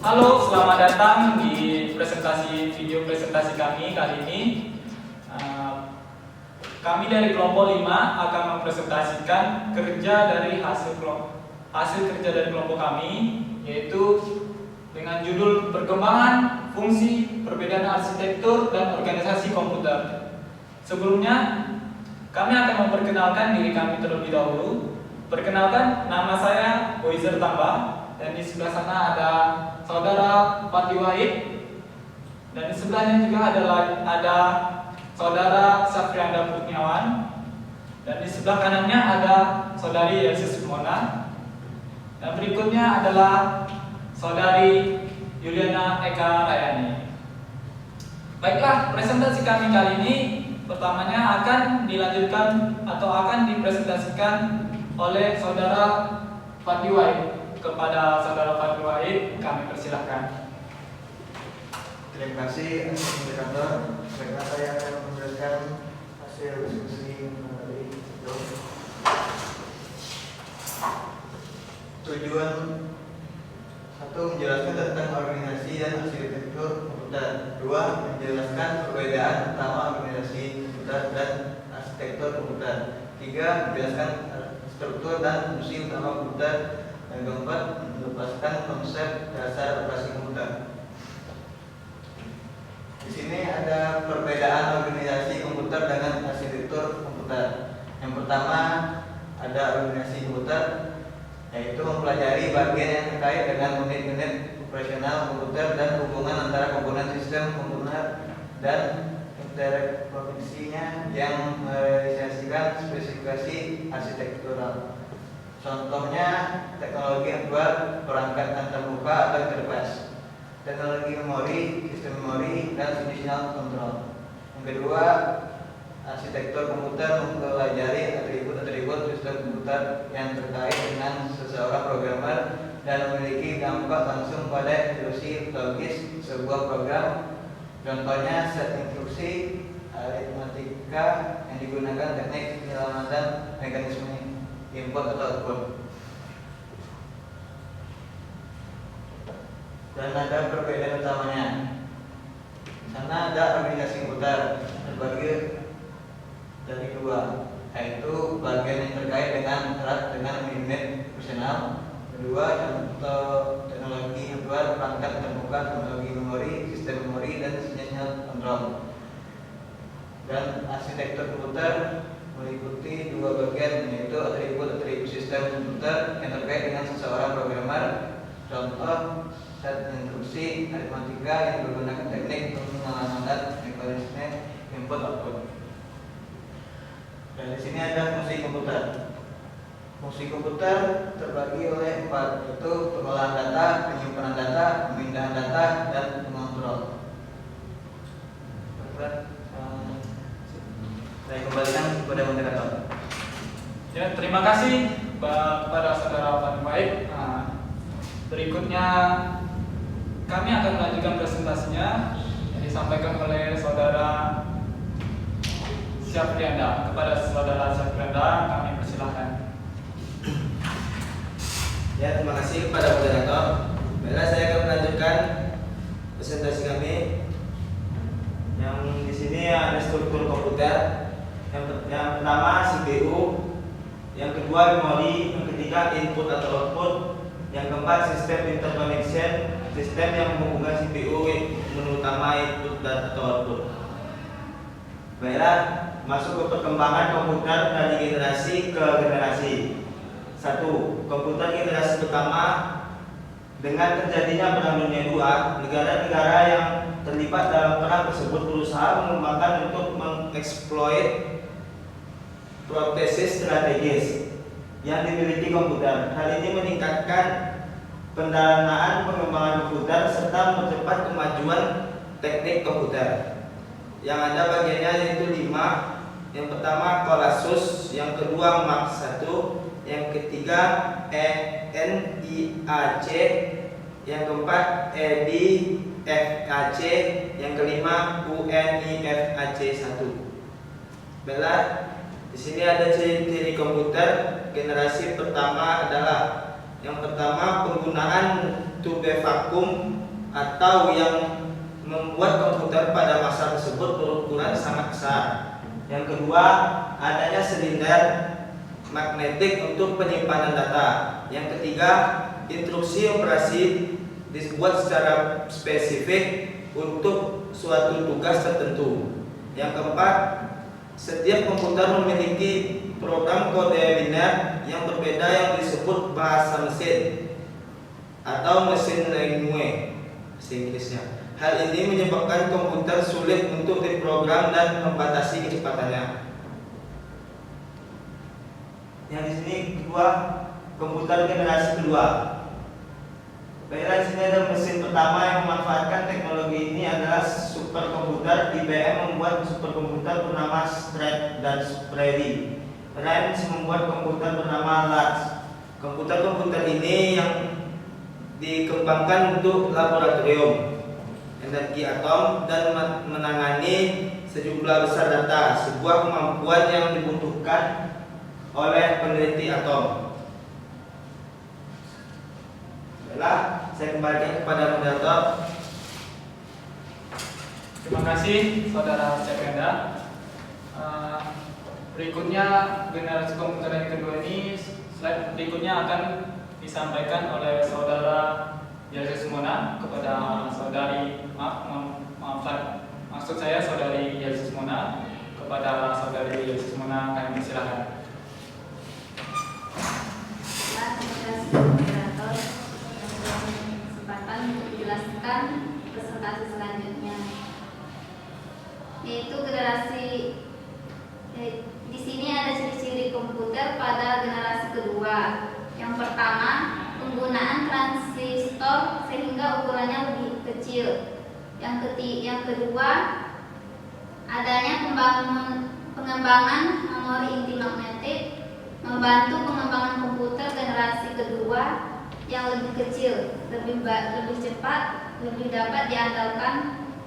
Halo, selamat datang di video presentasi kami kali ini. Kami dari kelompok 5 akan mempresentasikan hasil kerja dari kelompok kami, yaitu dengan judul perkembangan fungsi perbedaan arsitektur dan organisasi komputer. Sebelumnya, kami akan memperkenalkan diri kami terlebih dahulu. Perkenalkan, nama saya Boizer Tambah, dan di sebelah sana ada saudara Fatih Wahid, dan di sebelahnya juga ada saudara Safrianda Kurniawan, dan di sebelah kanannya ada saudari Yesus Mona, dan berikutnya adalah saudari Yuliana Eka Rayani. Baiklah, presentasi kami kali ini pertamanya akan dilanjutkan atau akan dipresentasikan oleh saudara Fatih Wahid. Kepada saudara Fatih Wahid, kami persilahkan. Terima kasih atas moderator. Karena saya akan menjelaskan hasil diskusi mengenai tujuan 1. Menjelaskan tentang organisasi dan arsitektur komputer. 2. Menjelaskan perbedaan utama organisasi komputer dan arsitektur komputer. 3. Menjelaskan struktur dan fungsi utama komputer. Yang keempat, melepaskan konsep dasar operasi komputer. Di sini ada perbedaan organisasi komputer dengan arsitektur komputer. Yang pertama, ada organisasi komputer, yaitu mempelajari bagian yang terkait dengan unit-unit operasional komputer dan hubungan antara komponen sistem komputer dan interkoneksinya yang merealisasikan spesifikasi arsitektural. Contohnya, teknologi aktual, perangkat antarmuka atau interface, teknologi memori, sistem memori, dan conditional control. Yang kedua, arsitektur komputer mempelajari atribut-atribut sistem komputer yang terkait dengan seseorang programmer dan memiliki dampak langsung pada eksekusi logis sebuah program. Contohnya, set instruksi, aritmatika yang digunakan teknik penyelamatan mekanisme input atau output. Dan ada perbedaan utamanya. Di sana ada organisasi komputer terbagi dari dua, yaitu bagian yang terkait dengan erat dengan unit operasional. Kedua, contoh teknologi hardware, perangkat terbuka, teknologi memori, sistem memori, dan sinyal kontrol. Dan arsitektur komputer meliputi dua bagian, yaitu atribut-atribut sistem komputer yang terkait dengan seseorang programmer. Contoh, set instruksi, aritmatika yang menggunakan teknik penyelamatan mekanisme input output. Dan di sini ada fungsi komputer. Fungsi komputer terbagi oleh 4, yaitu pengolahan data, penyimpanan data, pemindahan data, dan pengontrol. Saya kembalikan kepada moderator. Ya, terima kasih kepada saudara Fatih Wahid. Berikutnya kami akan melanjutkan presentasinya yang disampaikan oleh saudara Syafrianda. Kepada saudara Syafrianda, kami persilahkan. Ya, terima kasih kepada moderator. Baiklah, saya akan melanjutkan presentasi kami. Yang di sini ada struktur komputer. Yang pertama CPU, yang kedua memori, yang ketiga input atau output, yang keempat sistem interconnection, sistem yang menghubungkan CPU menu utama, input dan atau output. Baiklah, masuk ke perkembangan komputer dari generasi ke generasi. 1. Komputer generasi pertama. Dengan terjadinya Perang Dunia II, negara-negara yang terlibat dalam perang tersebut berusaha mengembangkan untuk mengeksploit protesis strategis yang dimiliki komputer. Hal ini meningkatkan pendanaan pengembangan komputer serta mempercepat kemajuan teknik komputer. Yang ada bagiannya yaitu 5. Yang pertama Colossus, yang kedua Mark I, yang ketiga ENIAC, yang keempat EDIFAC, yang kelima UNIFAC 1. Baiklah, di sini ada ciri-ciri komputer generasi pertama adalah yang pertama penggunaan tube vakum atau yang membuat komputer pada masa tersebut berukuran sangat besar. Yang kedua, adanya silinder magnetik untuk penyimpanan data. Yang ketiga, instruksi operasi dibuat secara spesifik untuk suatu tugas tertentu. Yang keempat, setiap komputer memiliki program kode biner yang berbeda yang disebut bahasa mesin atau machine language bahasa Inggrisnya. Hal ini menyebabkan komputer sulit untuk diprogram dan membatasi kecepatannya. Yang di sini kedua, komputer generasi kedua. Baiklah, di sini ada mesin pertama yang memanfaatkan teknologi ini adalah superkomputer. IBM membuat superkomputer bernama Stride dan Spready. Range membuat komputer bernama Large. Komputer-komputer ini yang dikembangkan untuk laboratorium energi atom dan menangani sejumlah besar data, sebuah kemampuan yang dibutuhkan oleh peneliti atom. Baiklah, saya kembalikan kepada moderator. Terima kasih Saudara Cekenda. Berikutnya generasi komputer yang kedua ini, slide berikutnya akan disampaikan oleh Saudara Yesus Mona kepada Saudari maksud saya Saudari Yesus Mona kepada Saudari Yesus Mona, kami silakan. Terima kasih moderator kesempatan untuk menjelaskan presentasi selanjutnya, yaitu generasi. Di sini ada ciri-ciri komputer pada generasi kedua. Yang pertama, penggunaan transistor sehingga ukurannya lebih kecil. Yang kedua, adanya pengembangan memori inti magnetik membantu pengembangan komputer generasi kedua yang lebih kecil, lebih cepat, lebih dapat diandalkan,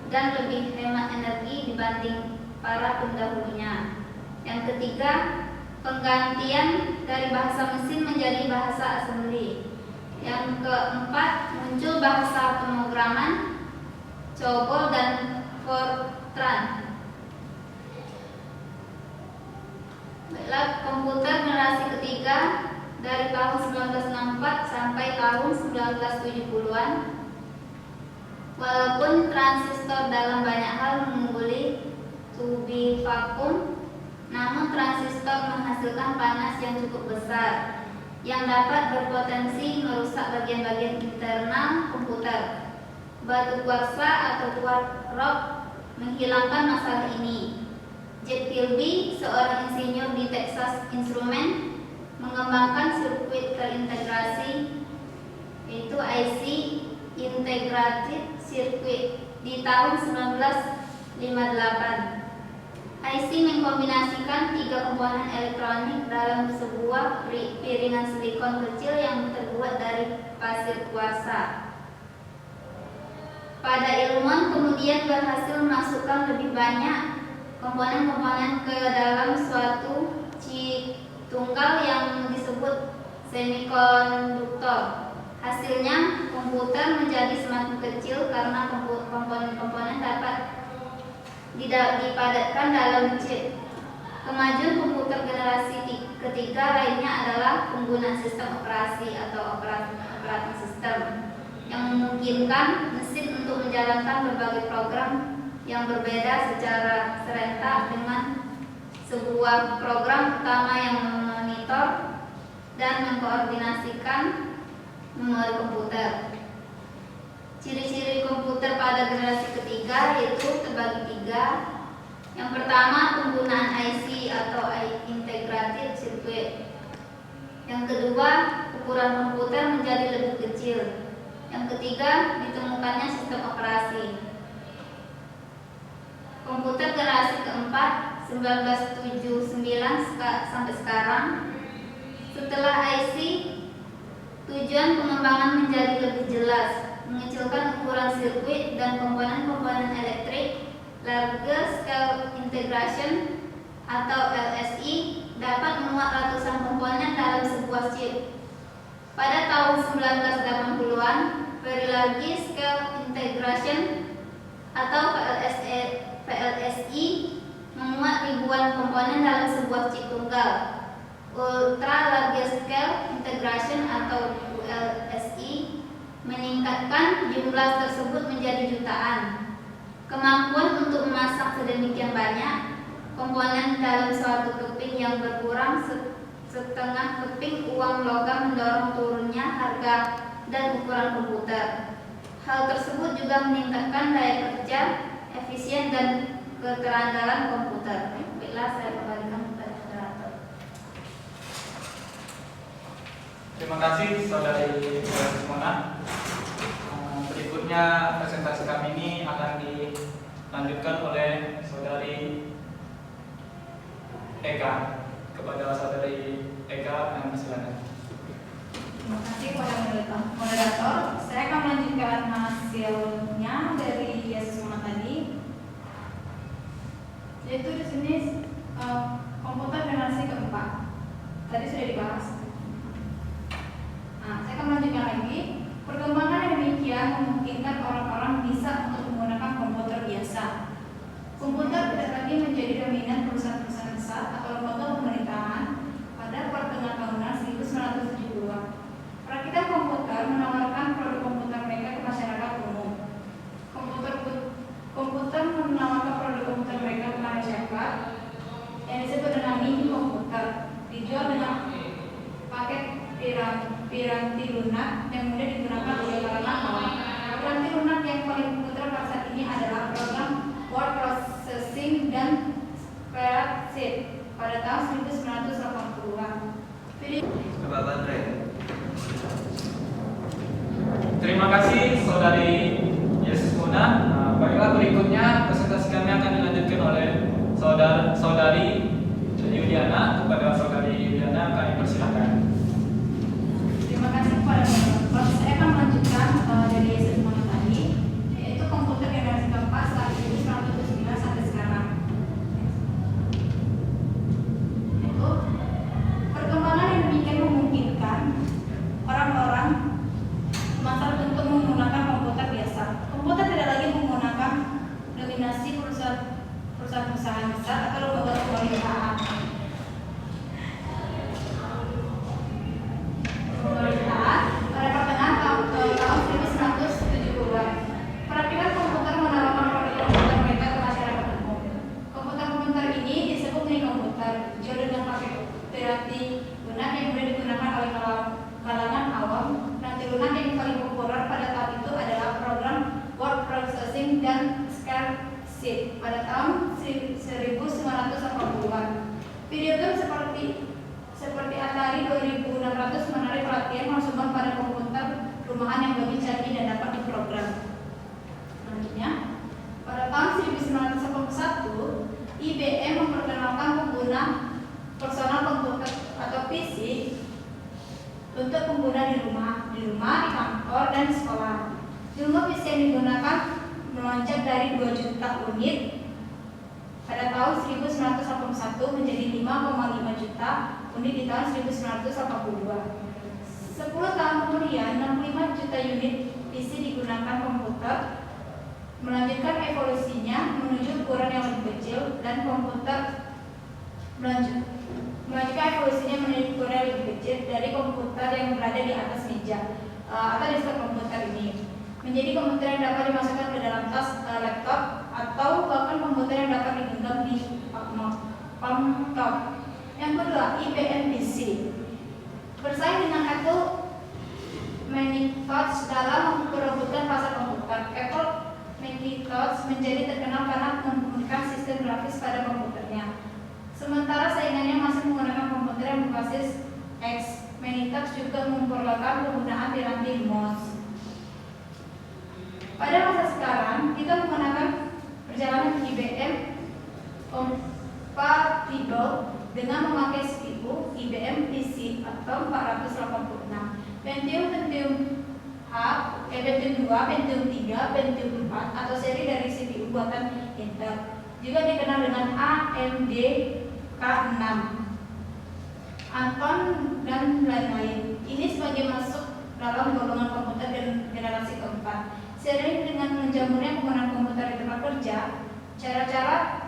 dan lebih hemat energi dibanding para pendahulunya. Yang ketiga, penggantian dari bahasa mesin menjadi bahasa assembly. Yang keempat, muncul bahasa pemrograman, COBOL dan Fortran. Baiklah, komputer generasi ketiga dari tahun 1964 sampai tahun 1970-an. Walaupun transistor dalam banyak hal mengungguli tube vakum, namun transistor menghasilkan panas yang cukup besar yang dapat berpotensi merusak bagian-bagian internal komputer. Batu kuarsa atau quartz rock menghilangkan masalah ini. Jack Kilby, seorang insinyur di Texas Instruments, mengembangkan sirkuit terintegrasi, yaitu IC Integrated Circuit, di tahun 1958. IC mengkombinasikan 3 komponen elektronik dalam sebuah piringan silikon kecil yang terbuat dari pasir kuarsa. Pada ilmuwan kemudian berhasil memasukkan lebih banyak komponen-komponen ke dalam suatu chip tunggal yang disebut semikonduktor. Hasilnya, komputer menjadi semakin kecil karena komponen-komponen dapat dipadatkan dalam chip. Kemajuan komputer generasi ketiga lainnya adalah penggunaan sistem operasi atau operating system yang memungkinkan mesin untuk menjalankan berbagai program yang berbeda secara serentak dengan sebuah program utama yang memonitor dan mengkoordinasikan memori komputer. Ciri-ciri komputer pada generasi ketiga yaitu terbagi 3. Yang pertama, penggunaan IC atau Integrated Circuit. Yang kedua, ukuran komputer menjadi lebih kecil. Yang ketiga, ditemukannya sistem operasi. Komputer generasi keempat 1979 sampai sekarang. Setelah IC, tujuan pengembangan menjadi lebih jelas, mengecilkan ukuran sirkuit dan komponen-komponen elektrik. Large Scale Integration atau LSI dapat memuat ratusan komponen dalam sebuah chip. Pada tahun 1980-an, Very Large Scale Integration atau VLSI memuat ribuan komponen dalam sebuah chip tunggal. Ultra Large Scale Integration atau ULSI meningkatkan jumlah tersebut menjadi jutaan. Kemampuan untuk memasak sedemikian banyak komponen dalam suatu keping yang berkurang setengah keping uang logam mendorong turunnya harga dan ukuran komputer. Hal tersebut juga meningkatkan daya kerja, efisien dan keterandalan komputer. Baiklah, saya kembalikan kepada moderator. Terima kasih Saudari Mona. Berikutnya presentasi kami ini akan dilanjutkan oleh Saudari Eka. Kepada Saudari Eka, kami silakan. Terima kasih kepada moderator. Saya akan melanjutkan hasilnya dari Yesus Mona tadi, yaitu di sini komputer generasi keempat. Tadi sudah dibahas. Nah, saya akan melanjutkan lagi. Perkembangan yang demikian memungkinkan orang-orang bisa untuk menggunakan komputer biasa. Komputer tidak lagi menjadi dominan perusahaan-perusahaan besar atau lembaga pemerintahan pada pertengahan tahun 1970-an. Perakitan komputer menawarkan produk komputer mereka ke masyarakat umum. Komputer menawarkan produk komputer mereka ke masyarakat yang disebut dengan mini komputer, dijual dengan paket piranti lunak yang mudah digunakan oleh kalangan awam. Piranti lunak yang paling populer pada saat ini adalah program word processing dan spreadsheet pada tahun 1980-an. Coba Andre. Terima kasih Saudari Yesus Mona. Baiklah, berikutnya presentasi kami akan dilanjutkan oleh Saudari Yuliana. Kepada Saudari Yuliana kami persilakan. Terima kasih kepada moderator. Saya akan melanjutkan dari Yesus Mona tadi, yaitu komputer generasi keempat saat 1979 sampai sekarang. Itu perkembangan yang demikian memungkinkan orang-orang masalah untuk menggunakan komputer biasa. Komputer tidak lagi menggunakan dominasi perusahaan-perusahaan besar atau lembaga pemerintahan. Pada pertengahan tahun 1970-an, perakitan komputer menawarkan produk komputer mereka ke masyarakat umum. Komputer-komputer ini disebut mini komputer, dijual dengan paket piranti lunak yang mudah digunakan oleh kalangan awam. Piranti lunak yang paling populer pada tahun itu adalah program word processing dan spreadsheet pada tahun 1980-an. Video game seperti Atari 2600 menarik perhatian konsumen pada komputer rumahan yang lebih canggih dan dapat diprogram. Selanjutnya, pada tahun 1981, IBM memperkenalkan pengguna personal komputer atau PC untuk pengguna di rumah, di kantor, dan di sekolah. Jumlah PC yang digunakan melonjak dari 2 juta unit pada tahun 1981 menjadi 5,5 juta unit di tahun 1982. 10 tahun kemudian, 65 juta unit PC digunakan komputer, melanjutkan evolusinya menuju ukuran yang lebih kecil dan komputer melanjutkan evolusinya menuju ukuran yang lebih kecil dari komputer yang berada di atas meja atau desktop komputer ini menjadi komputer yang dapat dimasukkan ke dalam tas laptop atau bahkan komputer yang dapat digenggam di palm top. Yang kedua, IBM PC bersaing dengan Apple Macintosh dalam memperebutkan pasar komputer. Apple Macintosh menjadi terkenal karena menggunakan sistem grafis pada komputernya, sementara saingannya masih menggunakan komputer yang berbasis X. Macintosh juga memperlakukan penggunaan piranti mouse. Pada masa sekarang, kita menggunakan perjalanan IBM compatible dengan memakai CPU IBM PC atau 486, Pentium 2, Pentium 3, Pentium 4 atau seri dari CPU buatan Intel, juga dikenal dengan AMD K6, Anton dan lain-lain. Ini sebagai masuk dalam golongan komputer generasi Seiring dengan menjamurnya penggunaan komputer di tempat kerja, cara-cara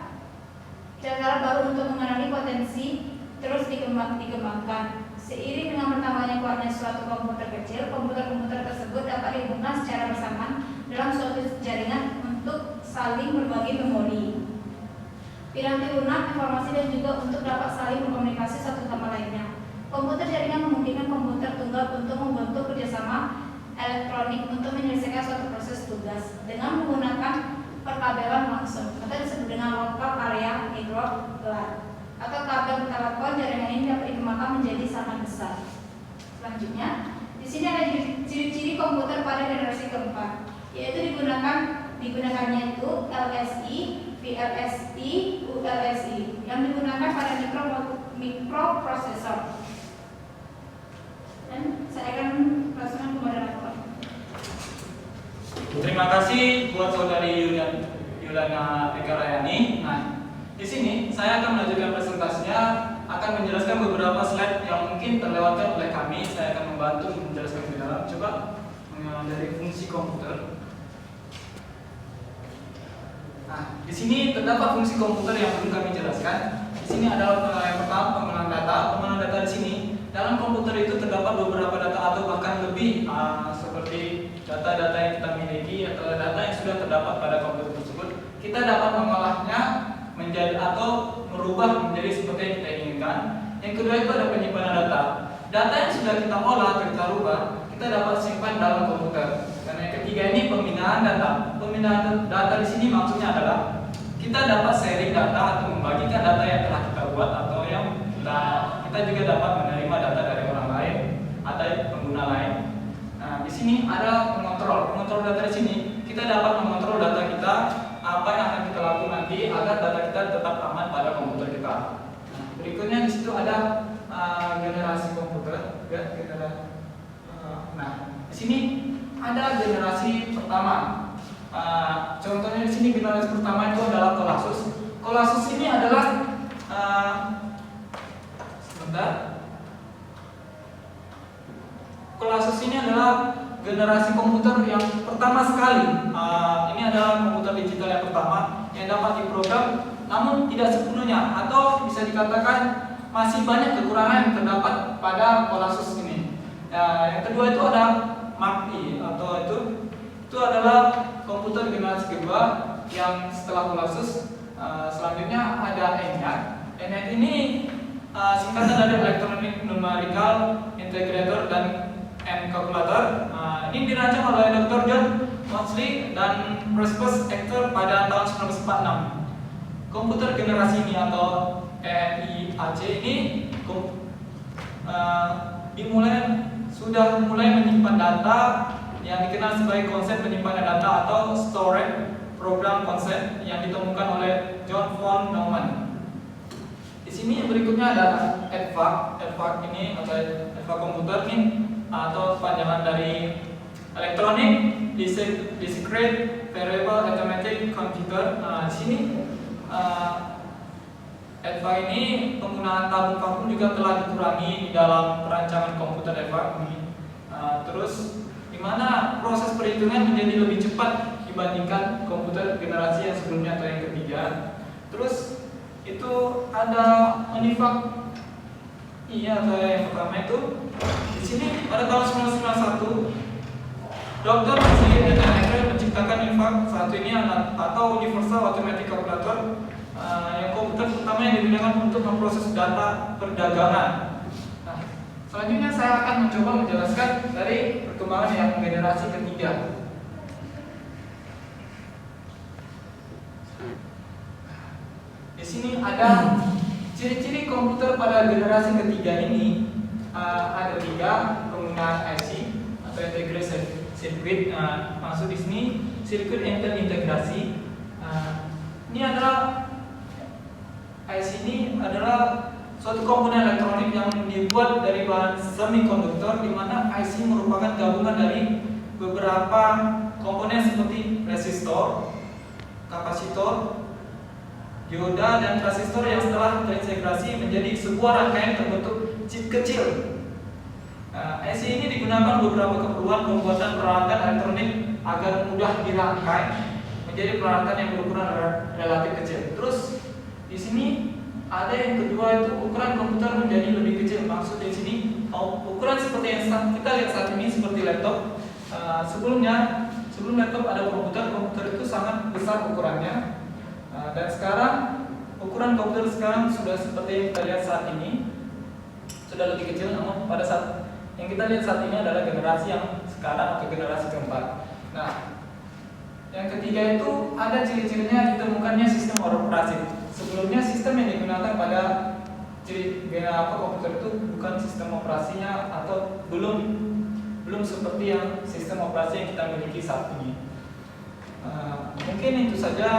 baru untuk mengenali potensi terus dikembangkan. Seiring dengan bertambahnya kuatnya suatu komputer kecil, komputer-komputer tersebut dapat dihubungkan secara bersamaan dalam suatu jaringan untuk saling berbagi memori, piranti lunak, informasi, dan juga untuk dapat saling berkomunikasi satu sama lainnya. Komputer jaringan memungkinkan komputer tunggal untuk membentuk kerjasama elektronik untuk menyelesaikan suatu proses tugas dengan menggunakan perkabelan langsung atau disebut dengan lokal area network LAN atau kabel telepon. Jaringan ini dapat dikembangkan menjadi sangat besar. Selanjutnya, di sini ada ciri-ciri komputer pada generasi keempat, yaitu digunakannya itu LSI, VLSI, ULSI yang digunakan pada mikroprosesor. Dan saya akan langsung ke moderator. Terima kasih buat saudari Yulana Ekarayani. Nah, di sini saya akan melanjutkan presentasinya, akan menjelaskan beberapa slide yang mungkin terlewatkan oleh kami. Saya akan membantu menjelaskan di dalam. Coba dari fungsi komputer. Nah, di sini terdapat fungsi komputer yang belum kami jelaskan. Di sini adalah yang pertama penggunaan data. Penggunaan data di sini dalam komputer itu terdapat beberapa data atau bahkan lebih seperti data-data yang kita miliki atau data yang sudah terdapat pada komputer tersebut. Kita dapat mengolahnya menjadi atau merubah menjadi seperti yang kita inginkan. Yang kedua itu ada penyimpanan data. Data yang sudah kita olah atau kita rubah, kita dapat simpan dalam komputer. Dan yang ketiga ini pembinaan data. Pembinaan data di sini maksudnya adalah kita dapat sharing data atau membagikan data yang telah kita buat atau yang kita juga dapat menerima data dari orang lain atau pengguna lain. Nah, di sini ada pengontrol data di sini. Kita dapat mengontrol data kita, apa yang akan kita lakukan nanti agar data kita tetap aman pada komputer kita. Nah, berikutnya di situ ada generasi komputer. Nah, di sini ada generasi pertama. Contohnya di sini generasi pertama itu adalah Colossus. Colossus ini adalah Colossus ini adalah generasi komputer yang pertama sekali. Ini adalah komputer digital yang pertama yang dapat diprogram, namun tidak sepenuhnya atau bisa dikatakan masih banyak kekurangan yang terdapat pada Colossus ini. Yang kedua itu ada Mark I atau itu adalah komputer generasi kedua yang setelah Colossus. Selanjutnya ada ENIAC. ENIAC ini singkatan dari Electronic Numerical Integrator dan Calculator. Ini dirancang oleh Dr. John Mauchly dan Prosperous Actor pada tahun 1946. Komputer generasi ini atau ENIAC ini sudah mulai menyimpan data yang dikenal sebagai konsep penyimpanan data atau storage program konsep yang ditemukan oleh John von Neumann. Di sini berikutnya ada EDVAC ini atau EDVAC komputer ini atau panjangan dari Electronic Discrete Variable Arithmetic Computer. Di sini EDVAC ini penggunaan tabung vakum juga telah dikurangi di dalam perancangan komputer EDVAC ini. Terus di mana proses perhitungan menjadi lebih cepat dibandingkan komputer generasi yang sebelumnya atau yang ketiga. Terus itu ada UNIVAC atau yang pertama itu. Di sini pada tahun 1991 Dr. Mauchly dan Actor menciptakan UNIVAC satu ini atau Universal Automatic Calculator, yang komputer pertama yang digunakan untuk memproses data perdagangan. Nah, selanjutnya saya akan mencoba menjelaskan dari perkembangan yang generasi ketiga. Di sini ada ciri-ciri komputer pada generasi ketiga ini. Ada 3 penggunaan IC atau integrated circuit. Maksud di sini sirkuit interintegrasi. Ini adalah IC ini adalah suatu komponen elektronik yang dibuat dari bahan semikonduktor, di mana IC merupakan gabungan dari beberapa komponen seperti resistor, kapasitor, dioda, dan transistor yang setelah terintegrasi menjadi sebuah rangkaian terbentuk chip kecil. IC ini digunakan beberapa keperluan pembuatan peralatan elektronik agar mudah dirangkai menjadi peralatan yang berukuran relatif kecil. Terus di sini ada yang kedua itu ukuran komputer menjadi lebih kecil. Maksud di sini ukuran seperti yang kita lihat saat ini seperti laptop. Sebelum laptop ada komputer itu sangat besar ukurannya. Dan sekarang ukuran komputer sekarang sudah seperti yang kita lihat saat ini, sudah lebih kecil. Namun pada saat yang kita lihat saat ini adalah generasi yang sekarang atau generasi keempat. Nah, yang ketiga itu ada ciri-cirinya ditemukannya sistem operasi. Sebelumnya sistem yang digunakan pada komputer itu bukan sistem operasinya atau belum seperti yang sistem operasi yang kita miliki saat ini. Mungkin itu saja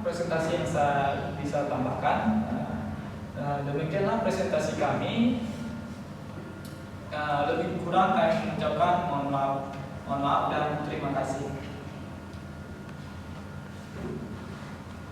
presentasi yang saya bisa tambahkan. Demikianlah presentasi kami. Lebih kurang kami mengucapkan mohon maaf dan terima kasih.